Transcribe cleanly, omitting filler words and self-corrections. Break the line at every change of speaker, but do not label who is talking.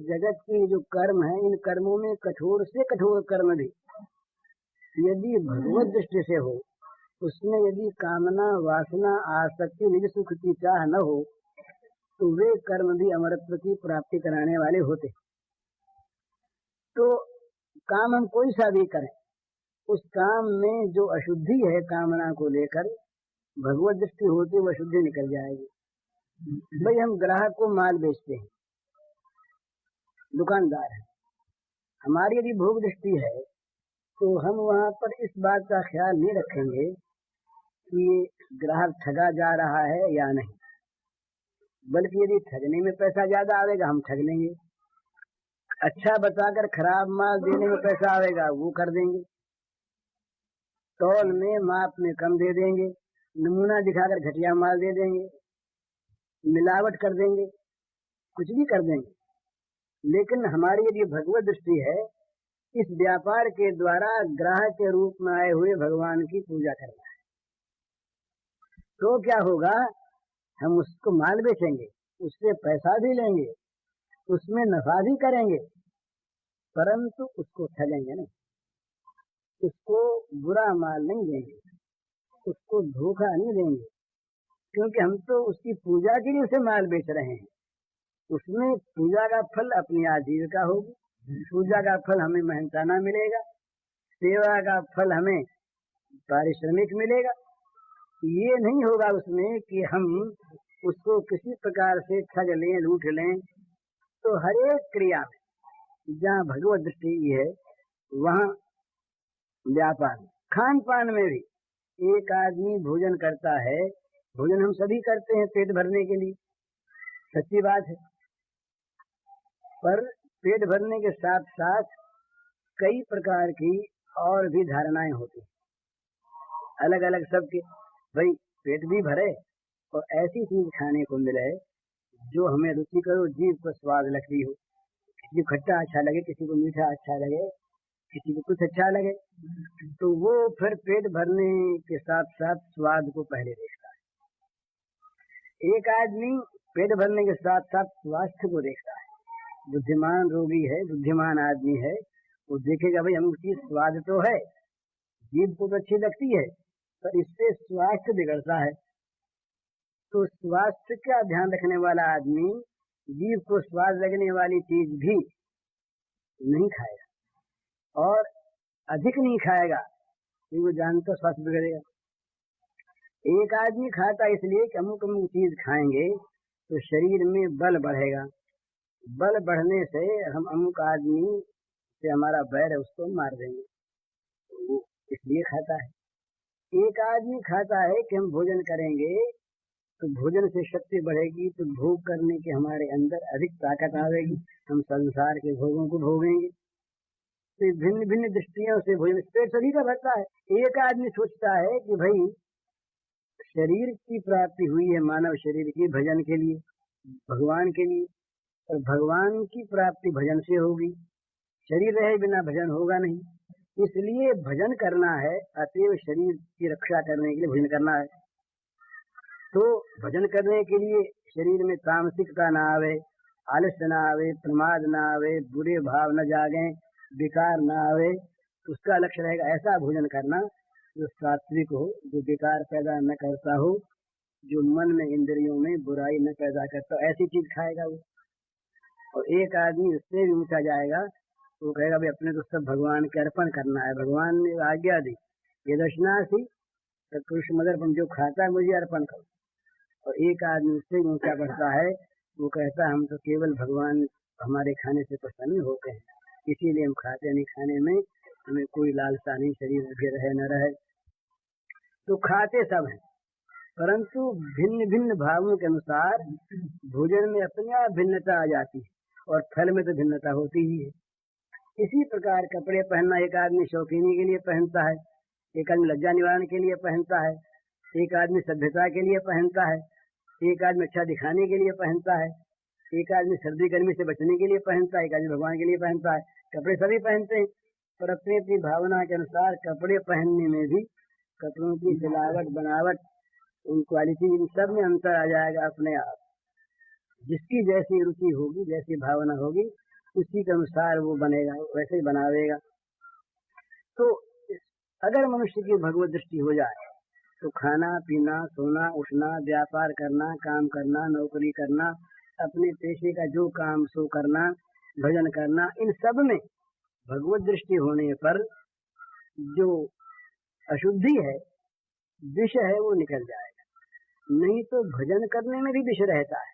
जगत के जो कर्म है, इन कर्मों में कठोर से कठोर कर्म भी यदि भगवत दृष्टि से हो, उसमें यदि कामना, वासना, आसक्ति, निज सुख की चाह न हो, तो वे कर्म भी अमरत्व की प्राप्ति कराने वाले होते। तो काम हम कोई सा भी करें, उस काम में जो अशुद्धि है कामना को लेकर, भगवत दृष्टि होती वह अशुद्धि निकल जाएगी। भाई हम ग्राहक को माल बेचते हैं, दुकानदार है, हमारी यदि भोग दृष्टि है तो हम वहां पर इस बात का ख्याल नहीं रखेंगे कि ग्राहक ठगा जा रहा है या नहीं, बल्कि यदि ठगने में पैसा ज्यादा आवेगा हम ठग लेंगे, अच्छा बताकर खराब माल देने में पैसा आवेगा वो कर देंगे, तौल में माप में कम दे देंगे, नमूना दिखाकर घटिया माल दे देंगे, मिलावट कर देंगे, कुछ भी कर देंगे। लेकिन हमारी यदि भगवत दृष्टि है, इस व्यापार के द्वारा ग्राहक के रूप में आए हुए भगवान की पूजा करना है, तो क्या होगा, हम उसको माल बेचेंगे, उससे पैसा भी लेंगे, उसमें नफा भी करेंगे, परंतु उसको ठगेंगे नहीं, उसको बुरा माल नहीं देंगे, उसको धोखा नहीं देंगे, क्योंकि हम तो उसकी पूजा के लिए उसे माल बेच रहे हैं। उसमें पूजा का फल अपनी आजीविका होगी, पूजा का फल हमें मेहनताना मिलेगा, सेवा का फल हमें पारिश्रमिक मिलेगा। ये नहीं होगा उसमें कि हम उसको किसी प्रकार से ठग लें, लूट लें। तो हर एक क्रिया में जहाँ भगवत दृष्टि है वहाँ व्यापार, खान पान में भी एक आदमी भोजन करता है, भोजन हम सभी करते हैं पेट भरने के लिए, सच्ची बात है, पर पेट भरने के साथ साथ कई प्रकार की और भी धारणाएं होती हैं, अलग अलग सबके। भाई पेट भी भरे और ऐसी चीज खाने को मिले जो हमें रुचि करो, जीभ को स्वाद लगती हो, किसी को खट्टा अच्छा लगे, किसी को मीठा अच्छा लगे, किसी को कुछ अच्छा लगे, तो वो फिर पेट भरने के साथ साथ स्वाद को पहले देखता है। एक आदमी पेट भरने के साथ साथ स्वास्थ्य को देखता है। बुद्धिमान रोगी है, बुद्धिमान आदमी है, वो देखेगा भाई हम उसकी स्वाद तो है, जीभ को तो अच्छी लगती है, पर इससे स्वास्थ्य बिगड़ता है। तो स्वास्थ्य का ध्यान रखने वाला आदमी जीभ को स्वाद लगने वाली चीज भी नहीं खाएगा और अधिक नहीं खाएगा, क्योंकि वो जानता स्वास्थ्य बिगड़ेगा। एक आदमी खाता इसलिए कि अमुक अमुक चीज खाएंगे तो शरीर में बल बढ़ेगा, बल बढ़ने से हम अमुक आदमी से हमारा बैर है उसको मार देंगे, वो इसलिए खाता है। एक आदमी खाता है कि हम भोजन करेंगे तो भोजन से शक्ति बढ़ेगी, तो भोग करने के हमारे अंदर अधिक ताकत आवेगी, हम संसार के भोगों को भोगेंगे। तो भिन्न भिन्न दृष्टियों से भोजन पेट सभी का भरता है। एक आदमी सोचता है कि भाई शरीर की प्राप्ति हुई है, मानव शरीर की भजन के लिए, भगवान के लिए, और भगवान की प्राप्ति भजन से होगी, शरीर रहे बिना भजन होगा नहीं, इसलिए भजन करना है, अतएव शरीर की रक्षा करने के लिए भजन करना है। तो भजन करने के लिए शरीर में तामसिकता ना आवे, आलस्य ना आवे, प्रमाद ना आवे, बुरे भाव न जागे, विकार ना आवे, उसका लक्ष्य रहेगा ऐसा भोजन करना जो सात्विक हो, जो विकार पैदा न करता हो, जो मन में इंद्रियों में बुराई न पैदा करता हो, ऐसी चीज खाएगा वो। और एक आदमी उससे भी ऊंचा जाएगा, वो कहेगा भाई अपने तो सब भगवान के अर्पण करना है, भगवान ने आज्ञा दी, ये दर्शनार्थी पुरुष मदर्पण, जो खाता है मुझे अर्पण करो। और एक आदमी उससे ऊंचा बढ़ता है, वो कहता है हम तो केवल भगवान हमारे खाने से प्रसन्न होते हैं, इसीलिए हम खाते नहीं, खाने में हमें कोई लालसा नहीं, शरीर भी रहे न रहे। तो खाते सब हैं, परंतु भिन्न भिन्न भावों के अनुसार भोजन में अपने आप भिन्नता आ जाती है और फल में तो भिन्नता होती ही है। इसी प्रकार कपड़े पहनना एक आदमी शौकीनी के लिए पहनता है, एक आदमी लज्जा निवारण के लिए पहनता है, एक आदमी सभ्यता के लिए पहनता है, एक आदमी अच्छा दिखाने के लिए पहनता है, एक आदमी सर्दी गर्मी से बचने के लिए पहनता है, एक आदमी भगवान के लिए पहनता है। कपड़े सभी पहनते हैं, पर अपनी अपनी भावना के अनुसार कपड़े पहनने में भी कपड़ों की सिलावट, बनावट, उन क्वालिटी, इन सब में अंतर आ जाएगा अपने आप। जिसकी जैसी रुचि होगी, जैसी भावना होगी, उसी के अनुसार वो बनेगा, वैसे ही बनावेगा। तो अगर मनुष्य की भगवत दृष्टि हो जाए तो खाना पीना, सोना उठना, व्यापार करना, काम करना, नौकरी करना, अपने पेशे का जो काम सो करना, भजन करना, इन सब में भगवत दृष्टि होने पर जो अशुद्धि है, विष है, वो निकल जाएगा। नहीं तो भजन करने में भी विष रहता है,